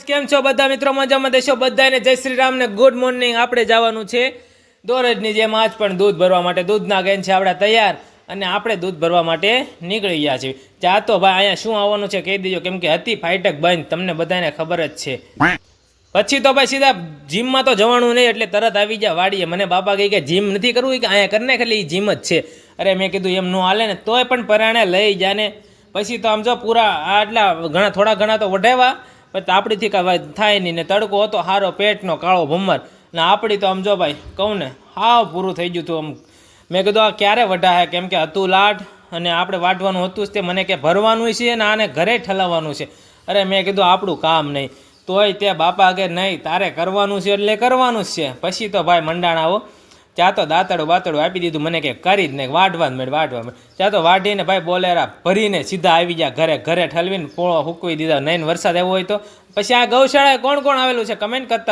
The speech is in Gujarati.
કેમ છો બધા મિત્રો? મજામાં દેશો બધાને જય શ્રી રામ ને ગુડ મોર્નિંગ. આપણે જવાનું છે દોરજની જેમ આજ પણ દૂધ ભરવા માટે. દૂધના કેન છે આપણા તૈયાર અને આપણે દૂધ ભરવા માટે નીકળી ગયા છીએ. ચા તો ભાઈ અહીંયા શું આવવાનું છે કહી દીજો, કેમ કે હતી ફાઈટક બંધ, તમને બધાને ખબર જ છે. પછી તો ભાઈ સીધા જીમમાં તો જવાનું નહીં, એટલે તરત આવી જા વાડીએ. મને બાપા કહે કે જીમ નથી કરવું, કે અહીંયા કરીને ખાલી જીમ જ છે. અરે મેં કીધું એમ નો હાલે ને, તોય પણ પરાણે લઈ જાને. પછી તો આમ જો પૂરા આટલા ઘણા થોડા ઘણા તો વઢાવ્યા, પણ આપણીથી કાંઈ થાય નહીં ને. તડકો હતો હારો, પેટનો કાળો ભમર ને આપણી તો આમ જો ભાઈ કહું ને હાવ પૂરું થઈ ગયું હતું. આમ મેં કીધું આ ક્યારે વઢાય, કેમ કે હતું લાડ અને આપણે વાટવાનું હતું જ. તે મને કે ભરવાનું છે ને આને ઘરે ઠલાવવાનું છે. અરે મેં કીધું આપણું કામ નહીં, તોય તે બાપા કે નહીં તારે કરવાનું છે એટલે કરવાનું જ છે. પછી તો ભાઈ મંડાણ આવો, ત્યાં તો દાંતડું બાતડું આપી દીધું. મને કે કરી જ નહીં, વાઢવા મેળ ત્યાં તો વાઢીને ભાઈ બોલેરા ભરીને સીધા આવી ગયા ઘરે. ઘરે ઠલવીને પોળો હૂકવી દીધા. નહીં વરસાદ આવ્યો હોય તો. પછી આ ગૌશાળાએ કોણ કોણ આવેલું છે કમેન્ટ કરતા.